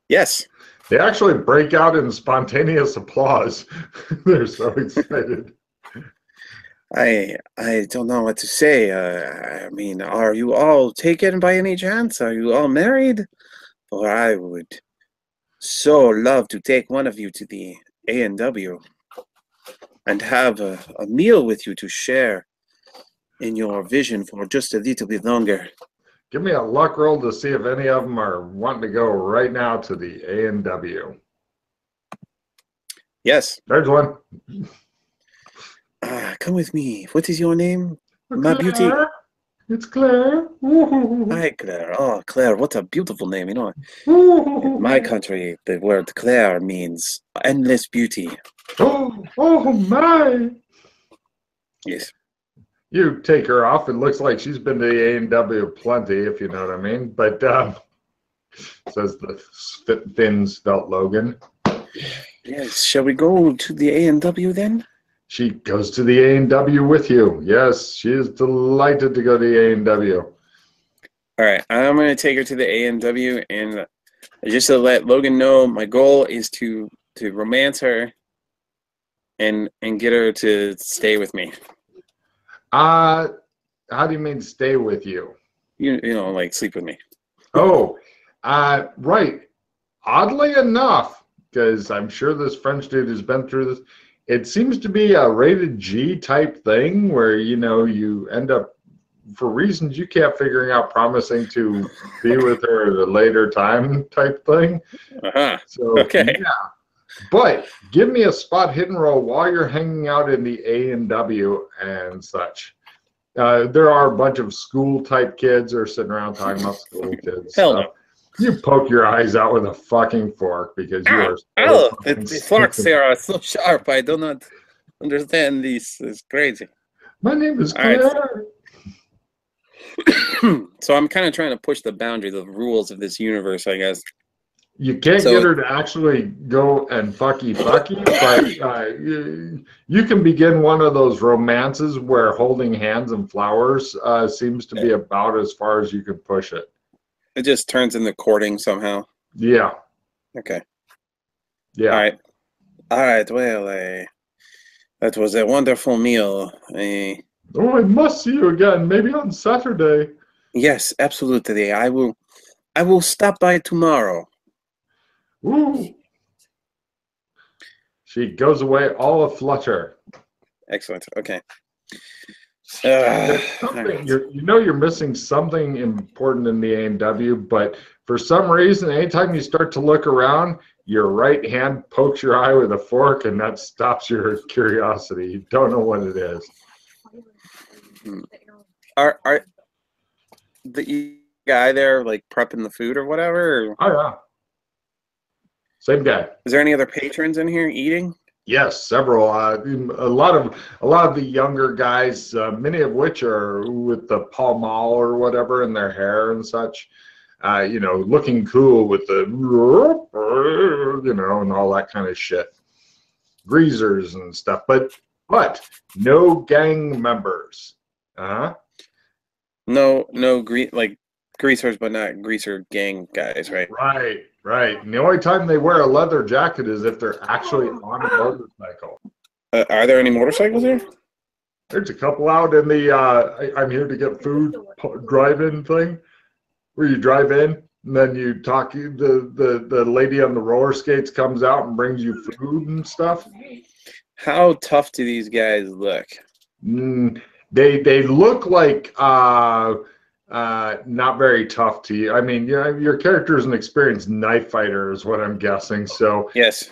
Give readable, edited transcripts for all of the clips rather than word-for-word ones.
Yes. They actually break out in spontaneous applause. They're so excited. I don't know what to say. I mean, are you all taken by any chance? Are you all married? For I would so love to take one of you to the A&W and have a meal with you to share in your vision for just a little bit longer. Give me a luck roll to see if any of them are wanting to go right now to the A&W. Yes. There's one. Come with me. What is your name? My beauty. Claire. It's Claire. Hi, Claire. Oh, Claire, what a beautiful name. You know, in my country, the word Claire means endless beauty. Oh my. Yes. You take her off. It looks like she's been to the A&W plenty, if you know what I mean. But says the thin svelte Logan. Yes. Shall we go to the A&W then? She goes to the A&W with you. Yes, she is delighted to go to the A&W. All right. I'm going to take her to the A&W, and just to let Logan know, my goal is to romance her and get her to stay with me. How do you mean stay with you? You know, like sleep with me. Oh, right. Oddly enough, because I'm sure this French dude has been through this, it seems to be a rated G type thing where, you know, you end up, for reasons you can't figuring out, promising to be with her at a later time type thing. Uh-huh. So, Okay. yeah. But give me a spot hidden roll while you're hanging out in the A&W and such. There are a bunch of school type kids who are sitting around talking about school kids Hell stuff. no. You poke your eyes out with a fucking fork because you are so fucking The forks here are so sharp. I do not understand this. It's crazy. My name is All right. Claire. So I'm kind of trying to push the boundary, the rules of this universe, I guess. You can't So- get her to actually go and fucky, but you can begin one of those romances where holding hands and flowers seems to be about as far as you can push it. It just turns into courting somehow. Yeah. Okay. Yeah. All right. Well, that was a wonderful meal. Oh, I must see you again. Maybe on Saturday. Yes, absolutely. I will stop by tomorrow. Ooh. She goes away all aflutter. Excellent. Okay. Something, you know you're missing something important in the A&W, but for some reason, anytime you start to look around, your right hand pokes your eye with a fork, and that stops your curiosity. You don't know what it is. Are the guy there like prepping the food or whatever? Or Oh yeah, same guy. is there any other patrons in here eating? Yes, several. A lot of the younger guys, many of which are with the Pall Mall or whatever in their hair and such. You know, looking cool with the, you know, and all that kind of shit. Greasers and stuff, but no gang members. Uh-huh. No, like greasers, but not greaser gang guys, right? Right. And the only time they wear a leather jacket is if they're actually on a motorcycle. Are there any motorcycles here? There's a couple out in the I'm here to get food drive-in thing, where you drive in and then you talk. The lady on the roller skates comes out and brings you food and stuff. How tough do these guys look? They look like not very tough to you. I mean, your character is an experienced knife fighter, is what I'm guessing. So yes,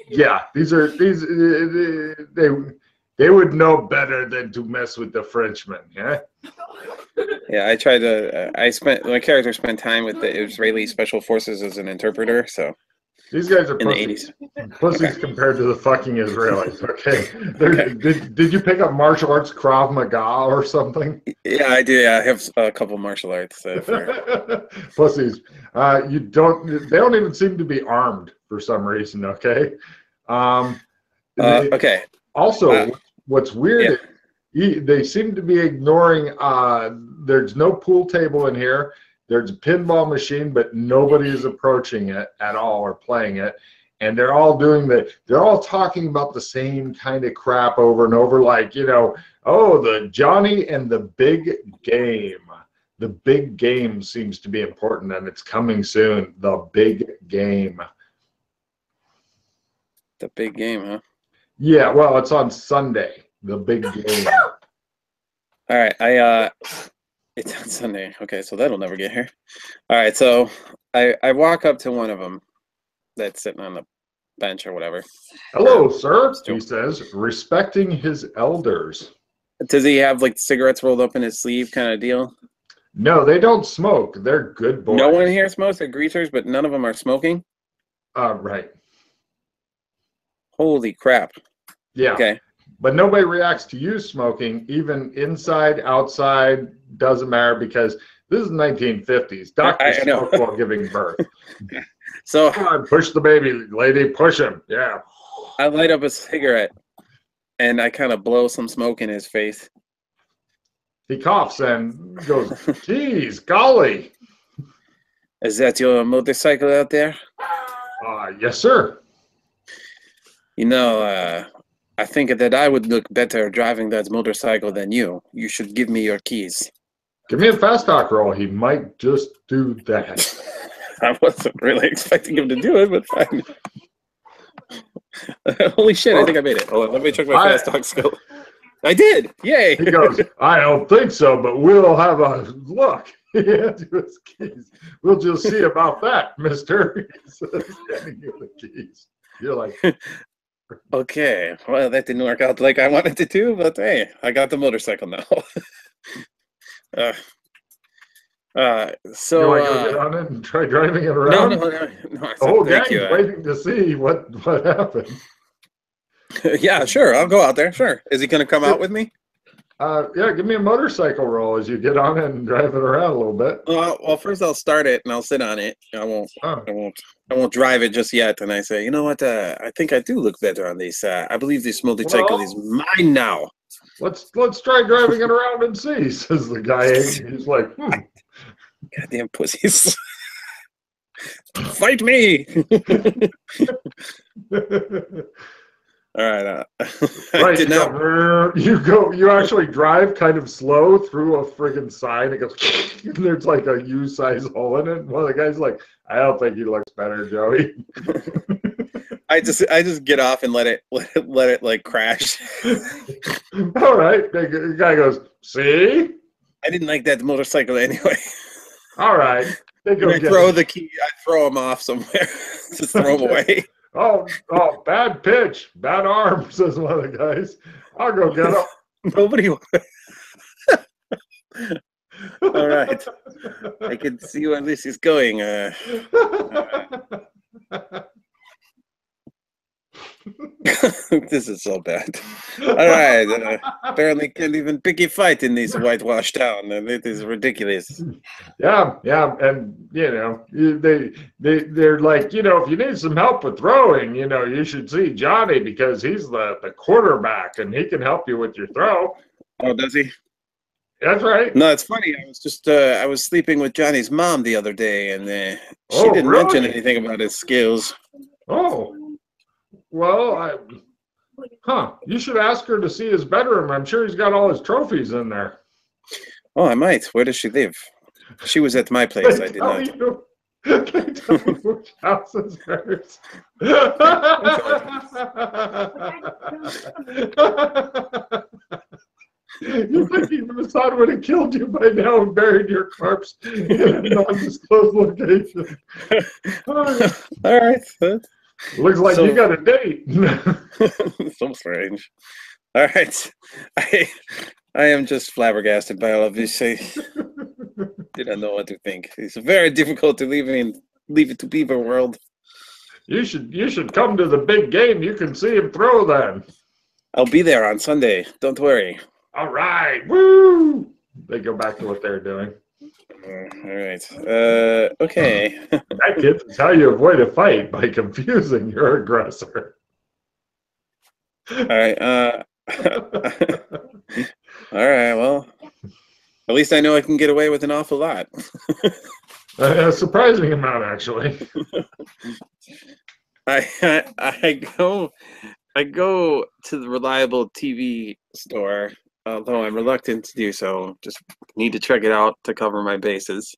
yeah, these they would know better than to mess with the Frenchmen. Yeah. Yeah, I tried to. My character spent time with the Israeli Special Forces as an interpreter. So these guys are in the pussies. 80s. Pussies Okay. compared to the fucking Israelis. Okay. Okay. Did you pick up martial arts Krav Maga or something? Yeah, I do. Yeah, I have a couple martial arts. Pussies. You don't. They don't even seem to be armed for some reason. Okay. Okay. Also, what's weird is they seem to be ignoring. There's no pool table in here. there's a pinball machine, but nobody is approaching it at all or playing it. And they're all talking about the same kind of crap over and over, like, oh, the Johnny and the big game. The big game seems to be important, and it's coming soon. The big game. The big game, huh? Yeah, well, it's on Sunday. The big game. All right, it's on Sunday. Okay, so that'll never get here. All right, so I walk up to one of them that's sitting on the bench or whatever. Hello, sir, he says, respecting his elders. Does he have like cigarettes rolled up in his sleeve kind of deal? No, they don't smoke. They're good boys. No one here smokes. They're greasers, but none of them are smoking? Right. Holy crap. Yeah. Okay. But nobody reacts to you smoking, even inside, outside, doesn't matter, because this is 1950s. Doctors smoke while giving birth. So come on, push the baby, lady, push him. Yeah. I light up a cigarette and I kind of blow some smoke in his face. He coughs and goes, geez, golly. Is that your motorcycle out there? Yes, sir. I think that I would look better driving that motorcycle than you. You should give me your keys. Give me a fast talk roll. He might just do that. I wasn't really expecting him to do it, but fine. Holy shit, I think I made it. Hold on, let me check my fast talk skill. I did! Yay! He goes, I don't think so, but we'll have a look. Into his keys. We'll just see about that, mister. He says, handing you the keys. You're like... Okay, well, that didn't work out like I wanted it to, but hey, I got the motorcycle now. So you want to go get on it and try driving it around? No. The whole gang's waiting to see what happened. Yeah, sure. I'll go out there. Sure. Is he going to come out with me? Yeah, give me a motorcycle roll as you get on it and drive it around a little bit. Well, first I'll start it and I'll sit on it. I won't drive it just yet. And I say, you know what? I think I do look better on this. I believe this motorcycle is mine now. Let's try driving it around and see, says the guy. He's like, Goddamn pussies. Fight me. All right. Right, you actually drive kind of slow through a friggin' sign. It goes, and there's like a U-size hole in it. One of the guys like, I don't think he looks better, Joey. I just get off and let it like crash. All right. The guy goes, see? I didn't like that motorcycle anyway. All right. I throw the key. I throw him off somewhere. Just throw him away. Oh, bad pitch, bad arm, says one of the guys. I'll go get him. Nobody. All right. I can see where this is going. This is so bad. All right. Apparently can't even pick a fight in this whitewashed town. It is ridiculous. Yeah. And, they're like, if you need some help with throwing, you should see Johnny because he's the quarterback and he can help you with your throw. Oh, does he? That's right. No, it's funny. I was just I was sleeping with Johnny's mom the other day, and she didn't mention anything about his skills. Oh, well, you should ask her to see his bedroom. I'm sure he's got all his trophies in there. Oh, I might. Where does she live? She was at my place. I did not. They tell me which house is hers. You think Mossad would have killed you by now and buried your corpse in a non-disclosed location? All right. Looks like you got a date. So strange. All right. I am just flabbergasted by all of this. I didn't know what to think. It's very difficult to leave it to Beaver World. You should come to the big game. You can see him throw then. I'll be there on Sunday. Don't worry. All right. Woo! They go back to what they're doing. All right. Okay. That kid is how you avoid a fight, by confusing your aggressor. All right. All right. Well, at least I know I can get away with an awful lot. A surprising amount, actually. I go to the reliable TV store, although I'm reluctant to do so. Just need to check it out to cover my bases.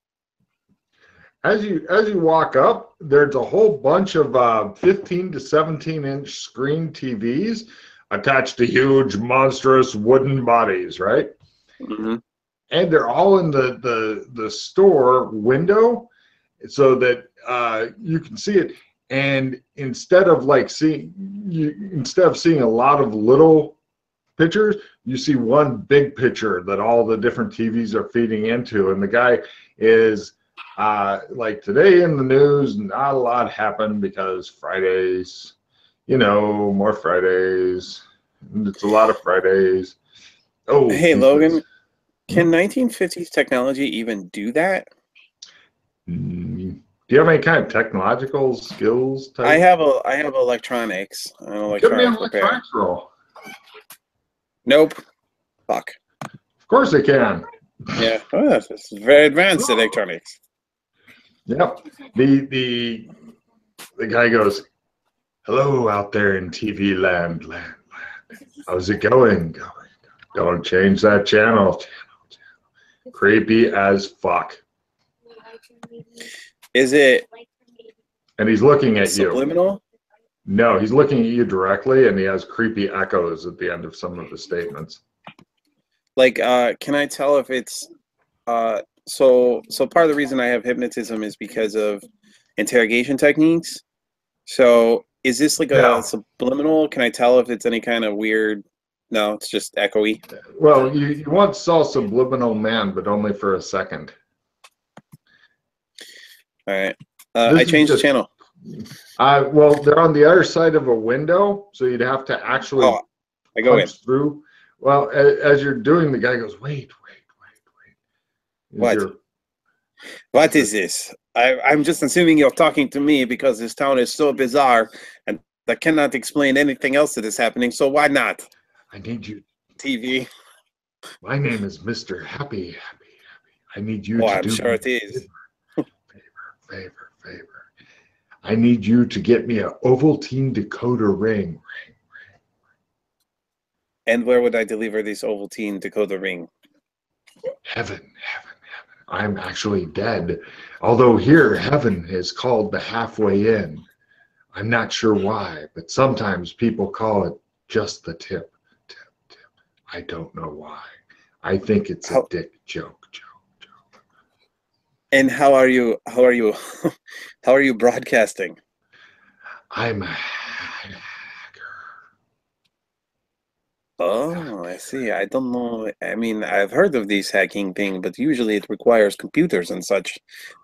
As you walk up, there's a whole bunch of 15 to 17-inch screen TVs attached to huge, monstrous wooden bodies, right? Hmm. And they're all in the store window, so that you can see it. And instead of seeing a lot of little pictures, you see one big picture that all the different TVs are feeding into. And the guy is like, today in the news, not a lot happened because Fridays, more Fridays. It's a lot of Fridays. Oh, Hey, Logan, Jesus. can 1950s technology even do that? Do you have any kind of technological skills type? I have electronics. I'm an Give me an electronics repair. electronics roll. Nope. Fuck. Of course they can. Yeah. Oh, this is very advanced electronics. Yep. The guy goes, "Hello out there in TV land. How's it going? Don't change that channel. Creepy as fuck." Is it And he's looking at you. subliminal? No, he's looking at you directly, and he has creepy echoes at the end of some of the statements. Like, can I tell if it's so part of the reason I have hypnotism is because of interrogation techniques. So is this like a No. subliminal? Can I tell if it's any kind of weird? No, it's just echoey. Well, you once saw Subliminal Man, but only for a second. All right. This I is changed the just channel. well, they're on the other side of a window, so you'd have to actually Oh, I go in. punch through. Well, as you're doing, the guy goes, "Wait. What? What is this? I'm just assuming you're talking to me because this town is so bizarre and I cannot explain anything else that is happening. So why not? I need you. TV. My name is Mr. Happy. I need you Oh, to I'm do sure me it is. a favor. I need you to get me a Ovaltine decoder ring. And where would I deliver this Ovaltine Dakota ring? Heaven. I'm actually dead. Although here, heaven is called the halfway in. I'm not sure why, but sometimes people call it just the tip. I don't know why. I think it's a dick joke. And how are you how are you broadcasting? I'm a hacker. Oh, I see. I don't know. I mean, I've heard of these hacking thing, but usually it requires computers and such,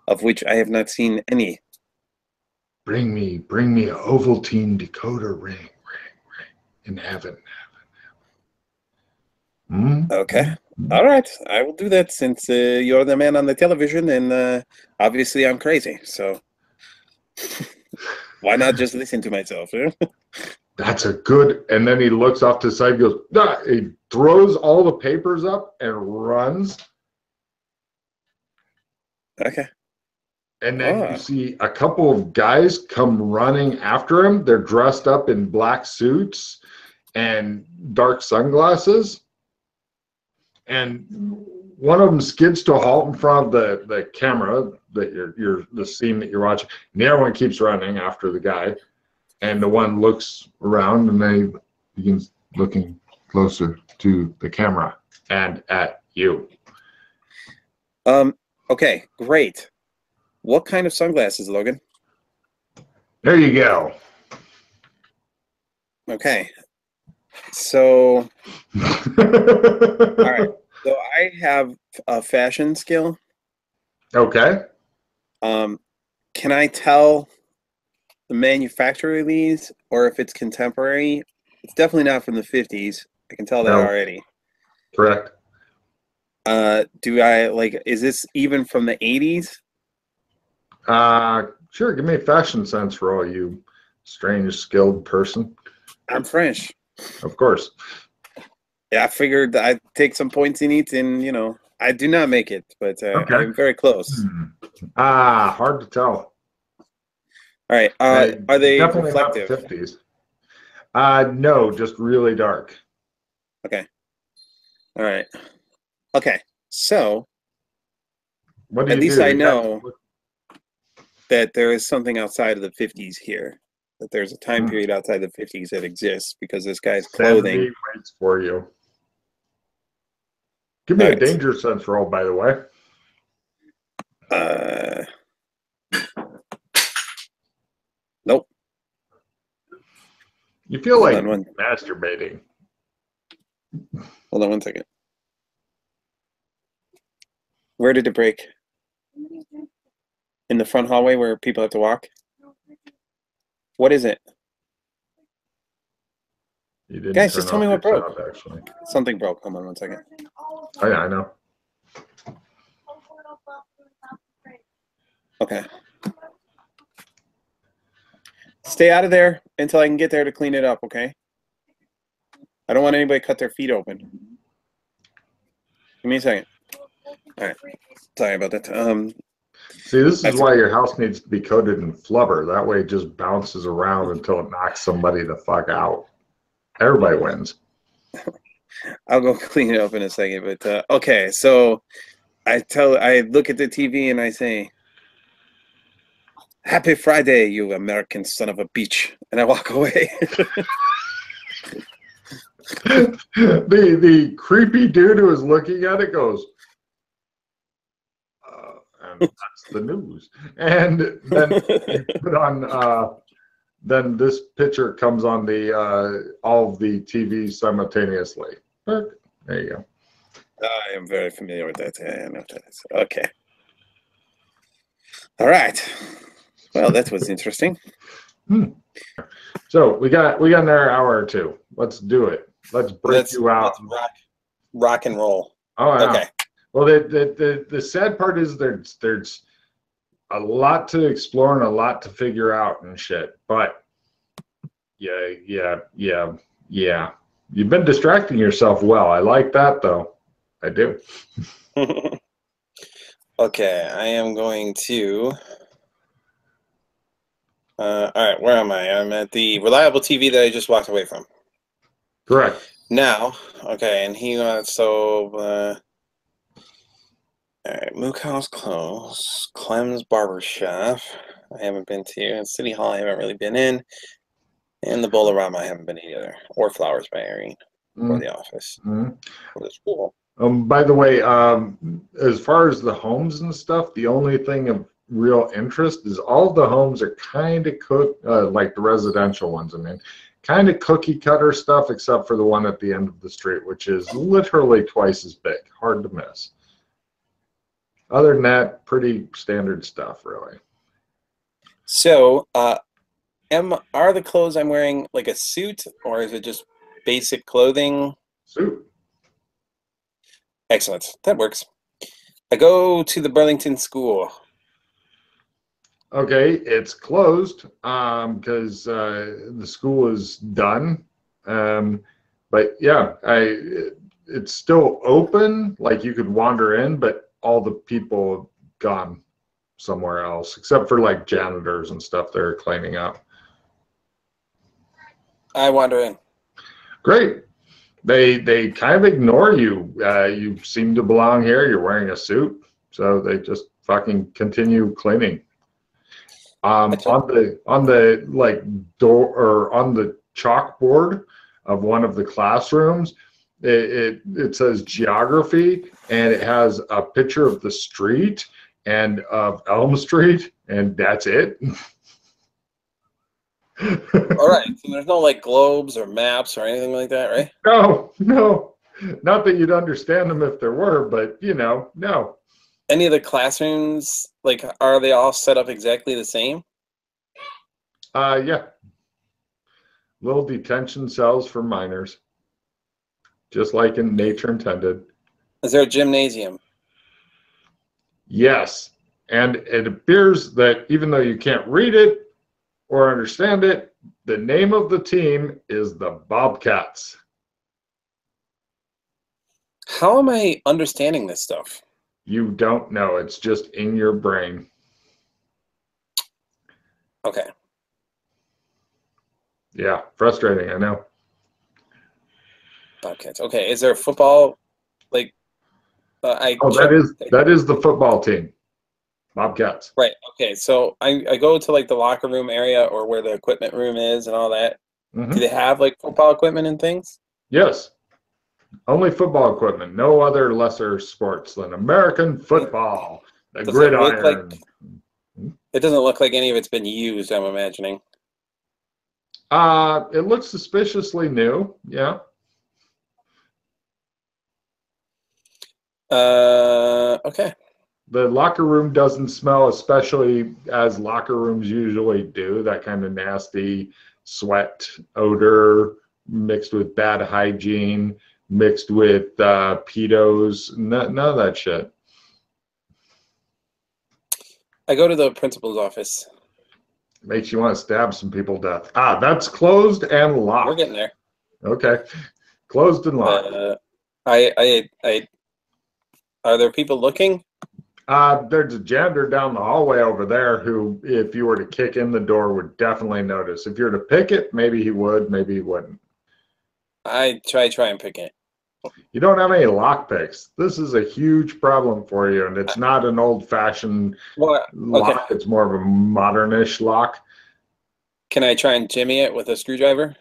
of which I have not seen any. Bring me a Ovaltine decoder ring in heaven. Okay. All right. I will do that since you're the man on the television and obviously I'm crazy. So why not just listen to myself? That's a good. And then he looks off to the side, goes, "Ah," he throws all the papers up and runs. Okay. And then you Oh, see a couple of guys come running after him. They're dressed up in black suits and dark sunglasses. And one of them skids to a halt in front of the camera that you're the scene that you're watching. And the other one keeps running after the guy. And the one looks around and they begins looking closer to the camera and at you. okay, great. What kind of sunglasses, Logan? There you go. Okay. So, all right. So I have a fashion skill. Okay. Can I tell the manufacturer of these or if it's contemporary? It's definitely not from the 50s. I can tell that No. already. Correct. Do I like, is this even from the 80s? Sure. Give me a fashion sense roll, you strange skilled person. I'm French. Of course. Yeah, I figured I'd take some points in it and, I do not make it, but Okay. I'm very close. Hard to tell. All right. Are they Definitely not reflective? 50s. No, just really dark. Okay. All right. Okay. So What do at you least do? I You got know that there is something outside of the 50s here. That there's a time period outside the 50s that exists because this guy's clothing. 70 waits for you. Give me All a right. danger sense roll, by the way. Nope. You feel Hold like on one. masturbating. Hold on 1 second. Where did it break? In the front hallway where people have to walk? What is it? You didn't Guys, turn just tell off me your what broke. sound, actually. Something broke. Hold on 1 second. Oh, yeah, I know. Okay. Stay out of there until I can get there to clean it up, okay? I don't want anybody to cut their feet open. Give me a second. All right. Sorry about that. See, this is why your house needs to be coated in flubber. That way it just bounces around until it knocks somebody the fuck out. Everybody wins. I'll go clean it up in a second. But okay, so I look at the TV and I say, "Happy Friday, you American son of a bitch," and I walk away. The creepy dude who is looking at it goes, and that's the news. And then you put on, then this picture comes on the all of the TVs simultaneously. There you go. I am very familiar with that. I know what that is. Okay. All right. Well, that was interesting. So we got another hour or two. Let's do it. Let's break you out. Let's rock and roll. Oh yeah. Okay. Well, the sad part is there's a lot to explore and a lot to figure out and shit. But yeah. You've been distracting yourself well. I like that though. I do. Okay, I am going to. All right, where am I? I'm at the reliable TV that I just walked away from. Correct. Now, okay, and he wants all right, Mook House closed. Clem's Barber Shop I haven't been to. And City Hall I haven't really been in. And the Bolorama I haven't been in either. Or Flowers by Irene. Or the office. Or the school. By the way, as far as the homes and stuff, the only thing of real interest is all the homes are kind of like the residential ones. I mean, kind of cookie cutter stuff, except for the one at the end of the street, which is literally twice as big. Hard to miss. Other than that, pretty standard stuff, really. So, are the clothes I'm wearing like a suit, or is it just basic clothing? Suit. Excellent. That works. I go to the Burlington School. Okay, it's closed because the school is done. But yeah, it's still open. Like you could wander in, but all the people have gone somewhere else, except for like janitors and stuff they're cleaning up. I wander in. Great. They kind of ignore you. You seem to belong here. You're wearing a suit, so they just fucking continue cleaning. On the like door or on the chalkboard of one of the classrooms, it says geography, and it has a picture of the street and of Elm Street, and that's it. All right. So there's no like globes or maps or anything like that, right? No. Not that you'd understand them if there were, but no. Any of the classrooms, like, are they all set up exactly the same? Yeah. Little detention cells for minors, just like in Nature Intended. Is there a gymnasium? Yes. And it appears that even though you can't read it or understand it, the name of the team is the Bobcats. How am I understanding this stuff? You don't know. It's just in your brain. Okay. Yeah, frustrating, I know. Bobcats. Okay. Is there football? Like, I Oh, checked. that is the football team, Bobcats. Right. Okay. So I go to like the locker room area or where the equipment room is and all that. Do Hmm. they have like football equipment and things? Yes, only football equipment, no other lesser sports than American It, football, the does it look like gridiron. it doesn't look like any of it's been used, I'm imagining. It looks suspiciously new. Yeah. Okay. The locker room doesn't smell, especially as locker rooms usually do, that kind of nasty sweat odor mixed with bad hygiene, mixed with pedos, none of that shit. I go to the principal's office. Makes you want to stab some people to death. Ah, that's closed and We're locked. getting there. Okay. Closed and locked. Uh, I are there people looking? There's a janitor down the hallway over there who, if you were to kick in the door, would definitely notice. If you were to pick it, maybe he would, maybe he wouldn't. I try and pick it. You don't have any lock picks. This is a huge problem for you, and it's I- not an old-fashioned Well, okay. lock. It's more of a modernish lock. Can I try and jimmy it with a screwdriver?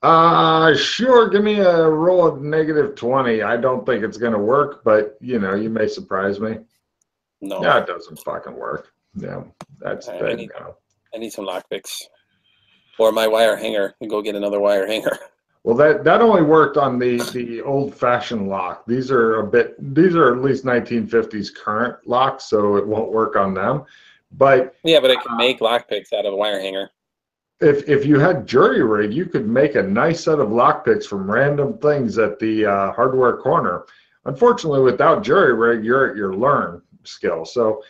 Sure. Give me a roll of -20. I don't think it's going to work, but you may surprise me. No. Yeah, it doesn't fucking work. Yeah, that's I that. need No. I need some lockpicks. Or my wire hanger. And go get another wire hanger. Well, that only worked on the old-fashioned lock. These are at least 1950s current locks, so it won't work on them. But Yeah, but I can make lockpicks out of a wire hanger. if you had jury rig, you could make a nice set of lockpicks from random things at the hardware corner. Unfortunately, without jury rig, you're at your learn skill. So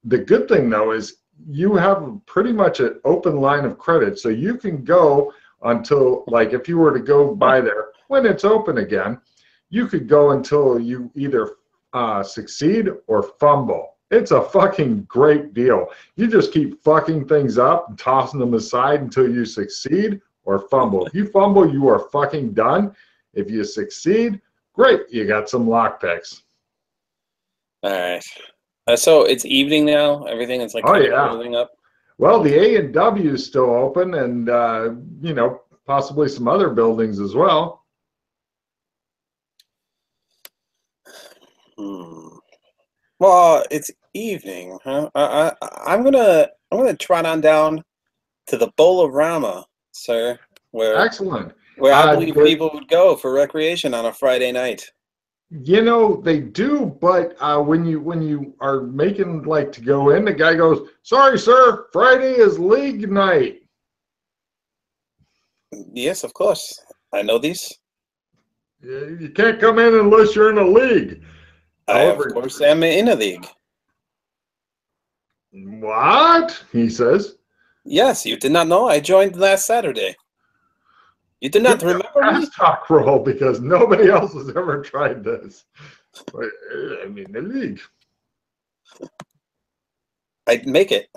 the good thing though is you have pretty much an open line of credit, so you can go until, like, if you were to go by there when it's open again, you could go until you either succeed or fumble. It's a fucking great deal. You just keep fucking things up and tossing them aside until you succeed or fumble. If you fumble, you are fucking done. If you succeed, great, you got some lockpicks. All right. So it's evening now. Everything is like Oh kind of yeah. closing up. Well, the A&W is still open, and possibly some other buildings as well. Hmm. Well, it's evening, huh? I'm gonna trot on down to the Bowl-O-Rama, sir, where Excellent. I believe The, people would go for recreation on a Friday night. they do, but when you are making like to go in, the guy goes, "Sorry, sir, Friday is league night." Yes, of course. I know these. You can't come in unless you're in a league. I, of However, course, am in a league. what? He says. Yes, you did not know. I joined last Saturday. You did Give not me a remember me? fast talk roll because nobody else has ever tried this. I mean, the league. I'd make it.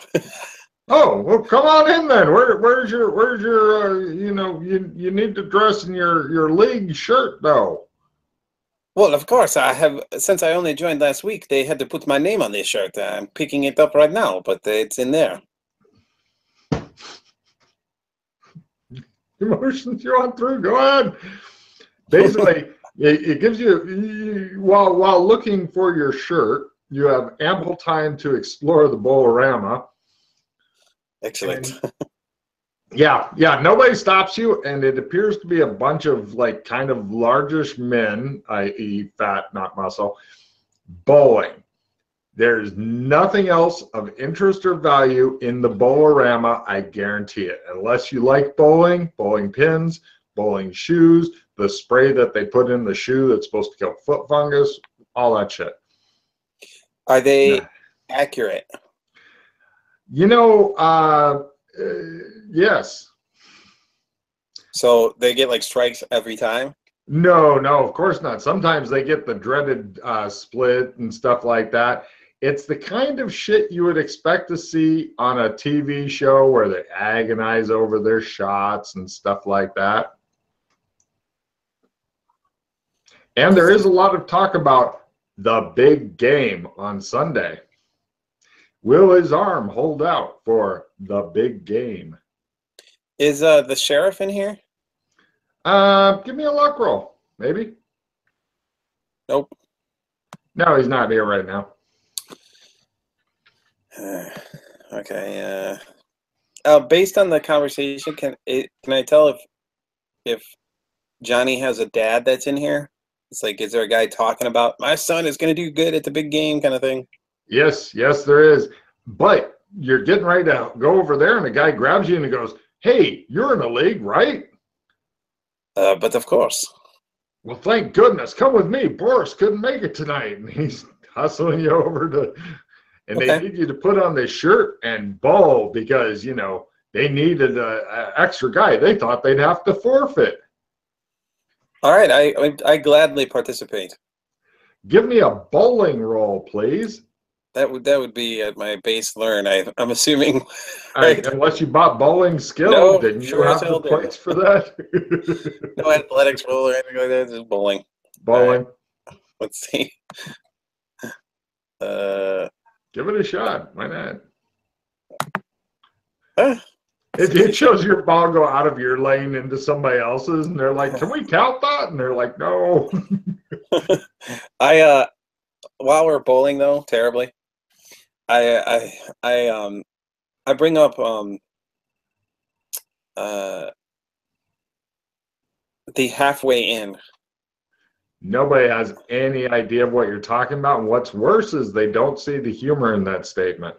Oh, well, come on in then. Where's your you need to dress in your league shirt though. Well, of course, I have. Since I only joined last week, they had to put my name on this shirt. I'm picking it up right now, but it's in there. Emotions you're on through. Go ahead. Basically, it gives while looking for your shirt, you have ample time to explore the Bowl-O-Rama. Excellent. And yeah, nobody stops you, and it appears to be a bunch of like kind of largish men, i.e., fat, not muscle, bowling. There's nothing else of interest or value in the Bowl-O-Rama, I guarantee it. Unless you like bowling, bowling pins, bowling shoes, the spray that they put in the shoe that's supposed to kill foot fungus, all that shit. Are they Yeah. accurate? Yes. So they get like strikes every time? No, of course not. Sometimes they get the dreaded split and stuff like that. It's the kind of shit you would expect to see on a TV show where they agonize over their shots and stuff like that. And there is a lot of talk about the big game on Sunday. Will his arm hold out for the big game? Is the sheriff in here? Give me a luck roll, maybe. Nope. No, he's not here right now. Okay. Based on the conversation, can I tell if Johnny has a dad that's in here? It's like, is there a guy talking about my son is going to do good at the big game kind of thing? Yes, there is. But you're getting ready to go over there, and the guy grabs you and he goes, "Hey, you're in the league, right?" But of course. Well, thank goodness. Come with me. Boris couldn't make it tonight, and he's hustling you over to. And Okay. They need you to put on this shirt and bow because they needed an extra guy. They thought they'd have to forfeit. All right, I gladly participate. Give me a bowling roll, please. That would be at my base learn. I'm assuming. Right. Unless you bought bowling skill, No, didn't you sure have as the hell did. points for that? No athletics roll or anything like that. Just bowling. Bowling. Right. Let's see. Give it a shot. Why not? Huh? It shows your ball go out of your lane into somebody else's, and they're like, "Can we count that?" And they're like, "No." While we're bowling though, terribly, I bring up the halfway in. Nobody has any idea of what you're talking about. And what's worse is they don't see the humor in that statement.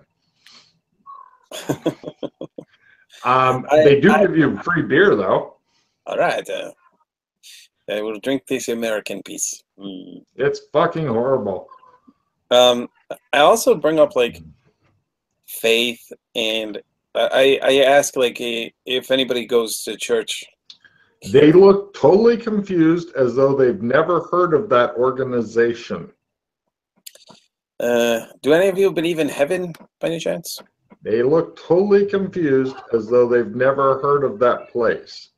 They do give you free beer, though. All right. I will drink this American piece. Mm. It's fucking horrible. I also bring up like faith, and I ask like if anybody goes to church. They look totally confused, as though they've never heard of that organization. Do any of you believe in heaven by any chance? They look totally confused, as though they've never heard of that place.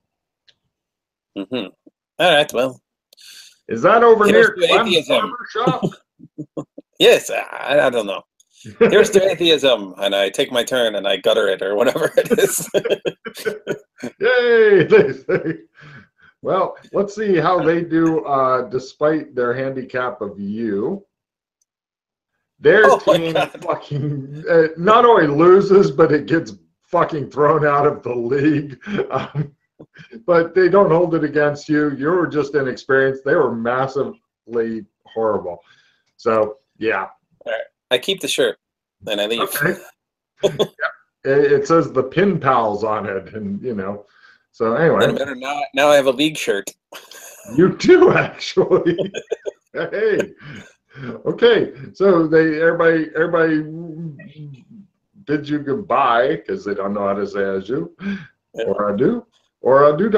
Mm-hmm. All right, well. Is that over Here's near to Clem's atheism. Barber Shop? Yes, I don't know. Here's to atheism, and I take my turn and I gutter it or whatever it is. Yay! They say. Well, let's see how they do despite their handicap of you. Their team fucking not only loses, but it gets fucking thrown out of the league. But they don't hold it against you. You were just inexperienced. They were massively horrible. So, yeah. All right. I keep the shirt, and I leave. Okay. Yeah. It says the Pin Pals on it, and So anyway. Now I have a league shirt. You do, actually. Hey. Okay. So everybody bids you goodbye because they don't know how to say adieu, or adieu, or adieu.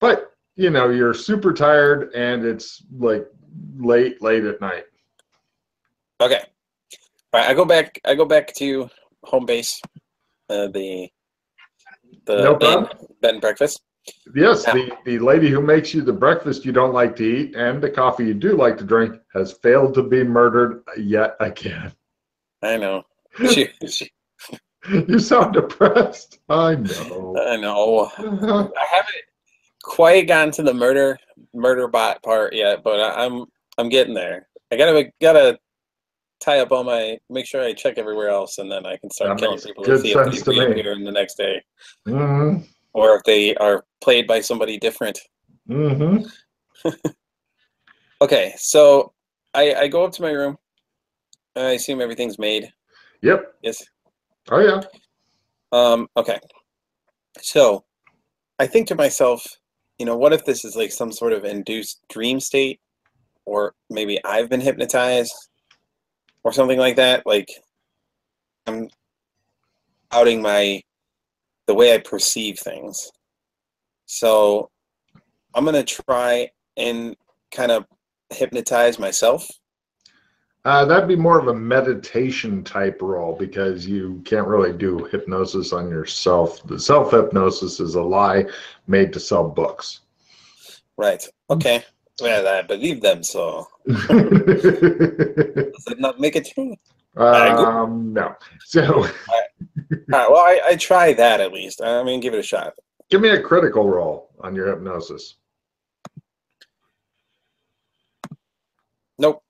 But you're super tired, and it's like late at night. Okay. All right. I go back to home base. The No bed and breakfast. Yes, the lady who makes you the breakfast you don't like to eat and the coffee you do like to drink has failed to be murdered yet again. I know. You sound depressed. I know. I know. I haven't quite gotten to the murder bot part yet, but I'm getting there. I gotta tie up make sure I check everywhere else, and then I can start killing people and see if they reappear in the next day. Mm-hmm. Or if they are played by somebody different. Mm-hmm. Okay, so I go up to my room. I assume everything's made. Yep. Yes. Oh yeah. Okay. So I think to myself, what if this is like some sort of induced dream state, or maybe I've been hypnotized, or something like that. Like I'm outing the way I perceive things. So I'm gonna try and kind of hypnotize myself. That'd be more of a meditation type role because you can't really do hypnosis on yourself. The self-hypnosis is a lie made to sell books. Right. Okay. Well, I believe them, so does it not make it true? Good. No. So Well, I try that at least. I mean, give it a shot. give me a critical roll on your hypnosis. Nope.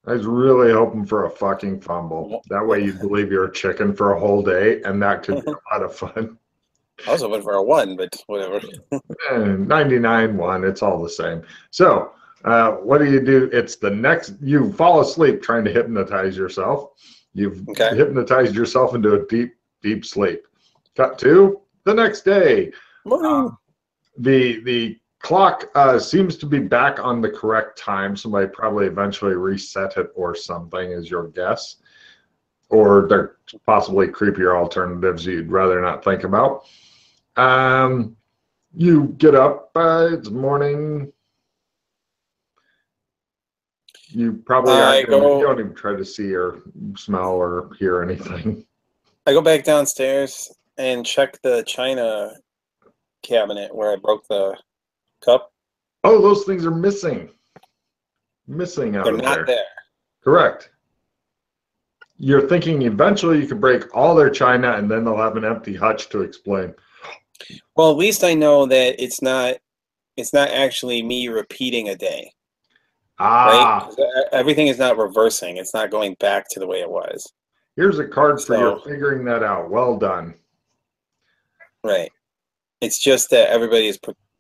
I was really hoping for a fucking fumble. That way you'd believe you're a chicken for a whole day, and that could be a lot of fun. I was hoping for a 1, but whatever. 99-1, it's all the same. So, what do? It's the next, you fall asleep trying to hypnotize yourself. You've hypnotized yourself into a deep, deep sleep. Cut to the next day. Morning. The clock seems to be back on the correct time. Somebody probably eventually reset it or something, is your guess. Or there possibly creepier alternatives you'd rather not think about. You get up, it's morning. You probably you don't even try to see or smell or hear anything. I go back downstairs and check the china cabinet where I broke the cup. Oh, those things are missing. Missing out of there. They're not there. Correct. You're thinking eventually you could break all their china and then they'll have an empty hutch to explain. Well, at least I know that it's not actually me repeating a day. Right? Everything is not reversing. It's not going back to the way it was. Here's a card for you figuring that out. Well done. Right. It's just that everybody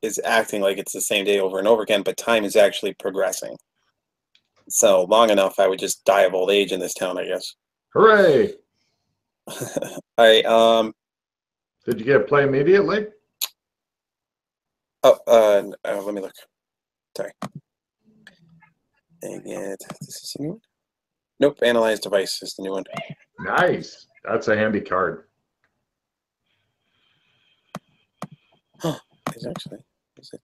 is acting like it's the same day over and over again, but time is actually progressing. So long enough, I would just die of old age in this town, I guess. Hooray! All right. Did you get a play immediately? Oh, let me look. Sorry. Dang it. This is a new one? Nope. Analyze device is the new one. Nice. That's a handy card. Huh. Is it?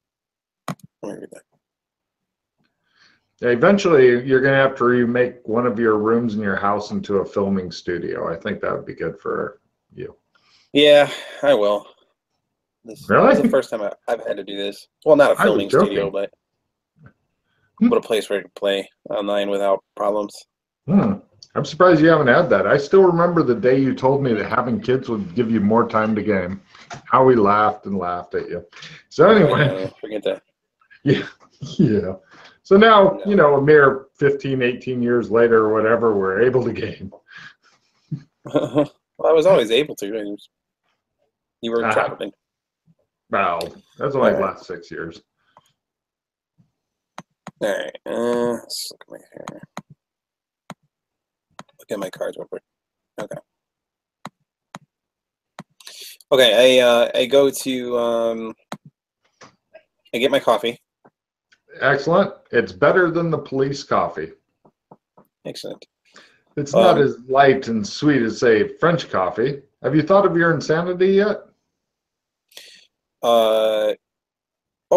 Let me read that. Eventually, you're going to have to remake one of your rooms in your house into a filming studio. I think that would be good for you. Yeah, I will. Really? This is the first time I've had to do this. Well, not a filming studio, but a place where I can play online without problems. I'm surprised you haven't had that. I still remember the day you told me that having kids would give you more time to game. How we laughed and laughed at you. So anyway. Forget that. Yeah. So now, a mere 15, 18 years later or whatever, we're able to game. Well, I was always able to. You were traveling. Well, that's only the last 6 years. All right. Let's look at my hair. Look at my cards real quick. Okay. Okay. I go to I get my coffee. Excellent. It's better than the police coffee. Excellent. It's not as light and sweet as, say, French coffee. Have you thought of your insanity yet? Oh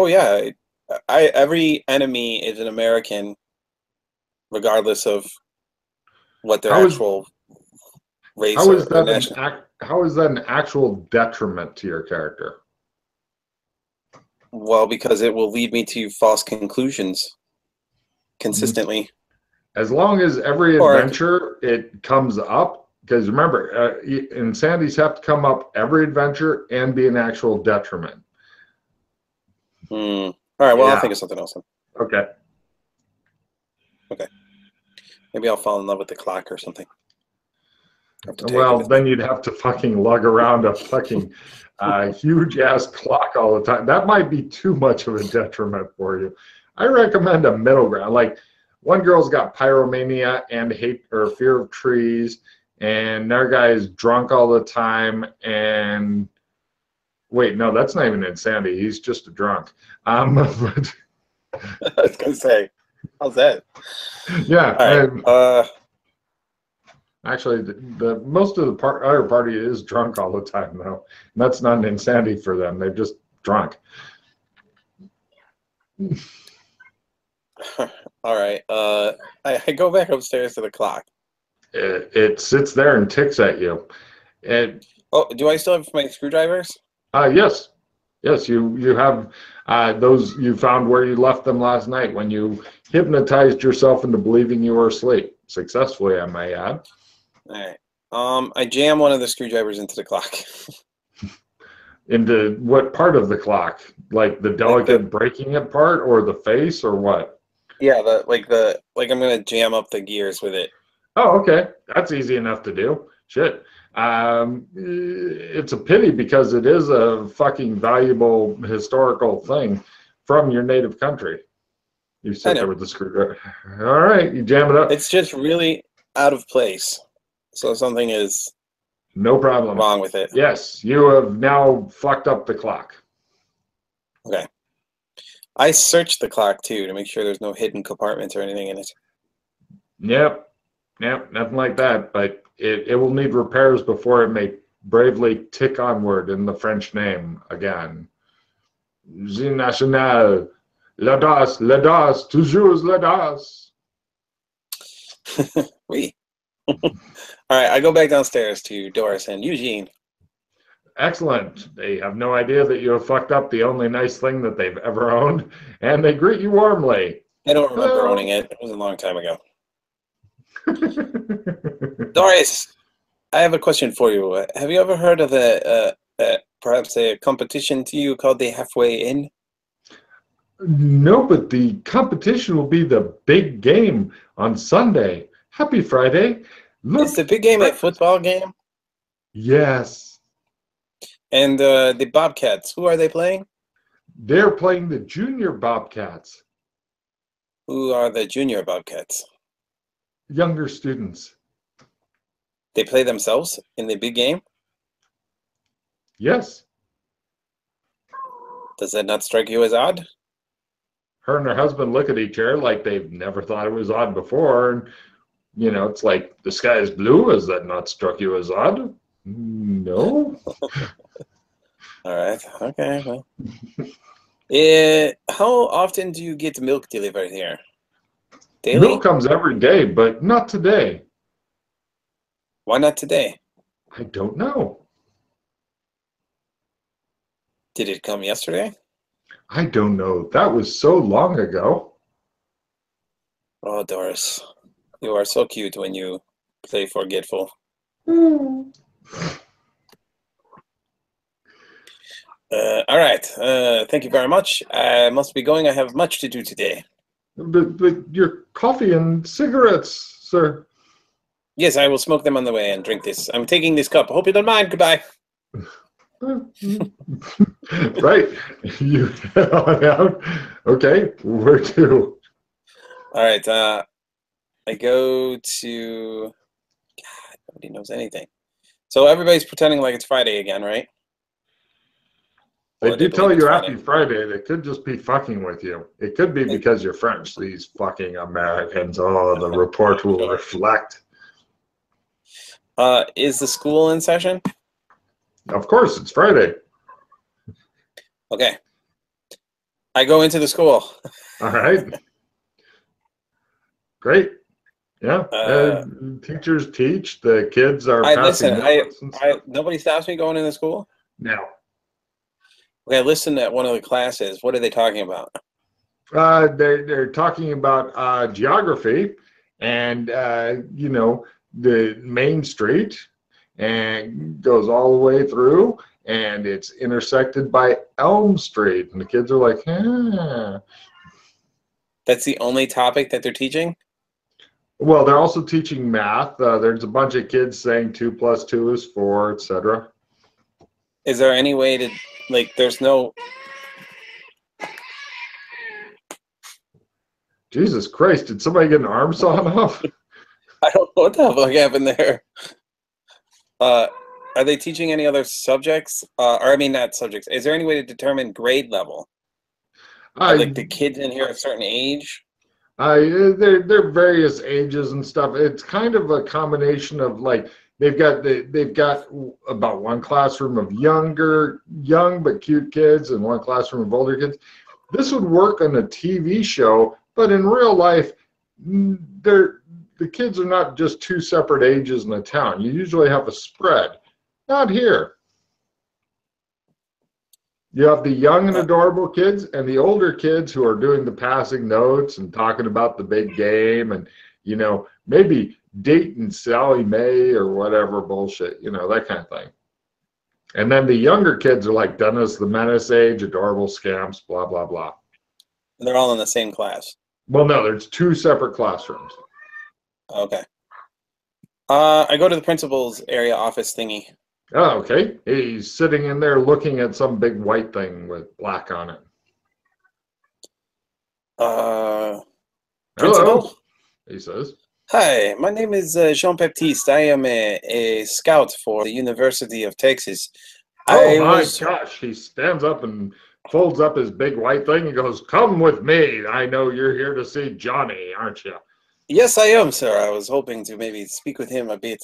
yeah. Every enemy is an American, regardless of what their actual race or national. How is that an actual detriment to your character? Well, because it will lead me to false conclusions consistently. As long as every adventure it comes up, because remember, insanities have to come up every adventure and be an actual detriment. All right, well, I'll think of something else then. Okay. Okay. Maybe I'll fall in love with the clock or something. Well, then you'd have to fucking lug around a fucking huge-ass clock all the time. That might be too much of a detriment for you. I recommend a middle ground. Like, one girl's got pyromania and hate or fear of trees, and another guy is drunk all the time and... Wait, no, that's not even insanity. He's just a drunk. But... I was going to say, how's that? Yeah. Right. Actually, the most of the other party is drunk all the time, though. And that's not an insanity for them. They're just drunk. All right. I go back upstairs to the clock. It sits there and ticks at you. And Oh, do I still have my screwdrivers? yes, yes, you have those. You found where you left them last night when you hypnotized yourself into believing you were asleep successfully, I may add. All right. I jam one of the screwdrivers into the clock. Into what part of the clock? Like the Like delicate breaking it part, or the face, or what? yeah, like I'm gonna jam up the gears with it. Oh, okay. That's easy enough to do. Shit. It's a pity because it is a fucking valuable historical thing from your native country. You I sit there know. with the screwdriver. All right, you jam it up. It's just really out of place. So something is No problem. wrong with it. Yes, you have now fucked up the clock. Okay. I searched the clock too to make sure there's no hidden compartments or anything in it. Yep, yep, nothing like that. But it will need repairs before it may bravely tick onward in the French name again. The National, l'audace, toujours l'audace. Oui. All right, I go back downstairs to Doris and Eugene. Excellent. They have no idea that you have fucked up the only nice thing that they've ever owned, and they greet you warmly. I don't remember Hello. owning it. It was a long time ago. Doris, I have a question for you. Have you ever heard of perhaps a competition to you called the Halfway In? No, but the competition will be the big game on Sunday. Happy Friday. Look, Is the big game a football game? yes, And the Bobcats, who are they playing? they're playing the Junior Bobcats, Who are the junior Bobcats? younger students. They play themselves in the big game? Yes, Does that not strike you as odd? her and her husband look at each other like they've never thought it was odd before. And, you know, it's like, the sky is blue. Has that not struck you as odd? No. All right. Okay. Well. How often do you get milk delivered here? Daily? Milk comes every day, but not today. Why not today? I don't know. Did it come yesterday? I don't know. That was so long ago. Oh, Doris, you are so cute when you play forgetful. All right. Thank you very much. I must be going. I have much to do today. But your coffee and cigarettes, sir. Yes, I will smoke them on the way and drink this. I'm taking this cup. Hope you don't mind. Goodbye. Right. You head on out. Okay. Where to? All right. I go to. God, nobody knows anything. So everybody's pretending like it's Friday again, right? They Or do believe tell it's you Friday. happy Friday. They could just be fucking with you. It could be because you're French. These fucking Americans. Oh, the report will Sure. reflect. Is the school in session? Of course, it's Friday. Okay. I go into the school. All right. Great. Yeah. Teachers teach. The kids are passing notes and stuff. Nobody stops me going into school. Now, Okay, I listened at one of the classes. What are they talking about? they're talking about geography and you know, the main street and goes all the way through, and it's intersected by Elm Street, and the kids are like, huh. That's the only topic that they're teaching? Well, they're also teaching math. There's a bunch of kids saying 2 + 2 is 4, etc. Is there any way to, like, there's no... Jesus Christ, did somebody get an arm sawn off? I don't know what the fuck happened there. Are they teaching any other subjects? Or, I mean, not subjects. Is there any way to determine grade level? Are, like, the kids in here a certain age? They're various ages and stuff. It's kind of a combination of, like, they've got about one classroom of young but cute kids and one classroom of older kids. This would work on a TV show, But in real life, the kids are not just two separate ages in a town. You usually have a spread. Not here. You have the young and adorable kids and the older kids who are doing the passing notes and talking about the big game and, maybe dating Sally Mae or whatever bullshit, that kind of thing. And then the younger kids are like Dennis the Menace age, adorable scamps, blah, blah, blah. They're all in the same class. Well, no, there's two separate classrooms. Okay. I go to the principal's area office thingy. Oh, okay. He's sitting in there looking at some big white thing with black on it. Principal? Hello, he says. Hi, my name is Jean-Baptiste. I am a scout for the University of Texas. Oh, my gosh. He stands up and folds up his big white thing and goes, "Come with me. I know you're here to see Johnny, aren't you?" Yes, I am, sir. I was hoping to maybe speak with him a bit.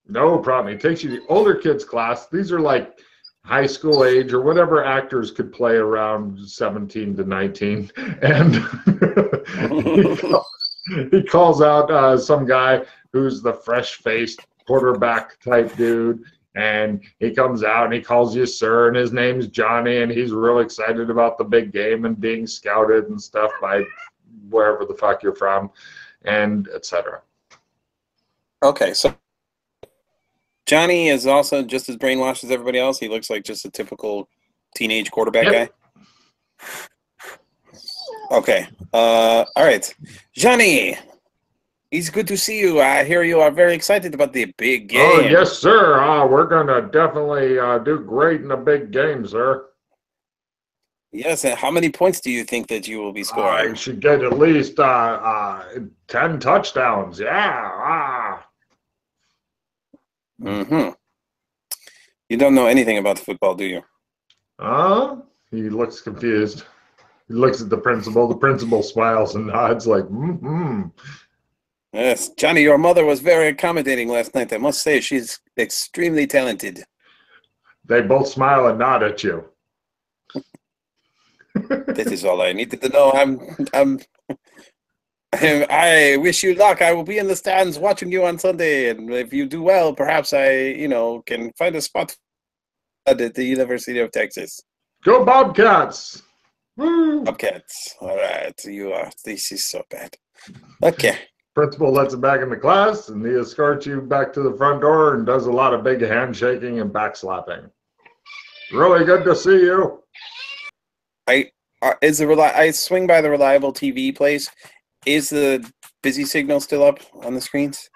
No problem. He takes you to the older kids class. These are like high school age or whatever actors could play around 17 to 19. And he calls out some guy who's the fresh-faced quarterback type dude. And he comes out and he calls you sir, and his name's Johnny, and he's real excited about the big game and being scouted and stuff by wherever the fuck you're from, and etc. Okay, so Johnny is also just as brainwashed as everybody else. He looks like just a typical teenage quarterback guy. Okay. All right. Johnny, it's good to see you. I hear you are very excited about the big game. Oh, yes, sir. We're going to definitely do great in the big game, sir. Yes, and how many points do you think that you will be scoring? I should get at least 10 touchdowns. Yeah. Mm-hmm. You don't know anything about football, do you? He looks confused. He looks at the principal. The principal smiles and nods like, mm-hmm. Yes, Johnny, your mother was very accommodating last night. I must say she's extremely talented. They both smile and nod at you. This is all I needed to know. I wish you luck. I will be in the stands watching you on Sunday, and if you do well, perhaps I, can find a spot at the University of Texas. Go Bobcats! Woo! Bobcats. All right. This is so bad. Okay. Principal lets him back in the class, and he escorts you back to the front door and does a lot of big handshaking and backslapping. Really good to see you. I swing by the reliable TV place. Is the busy signal still up on the screens?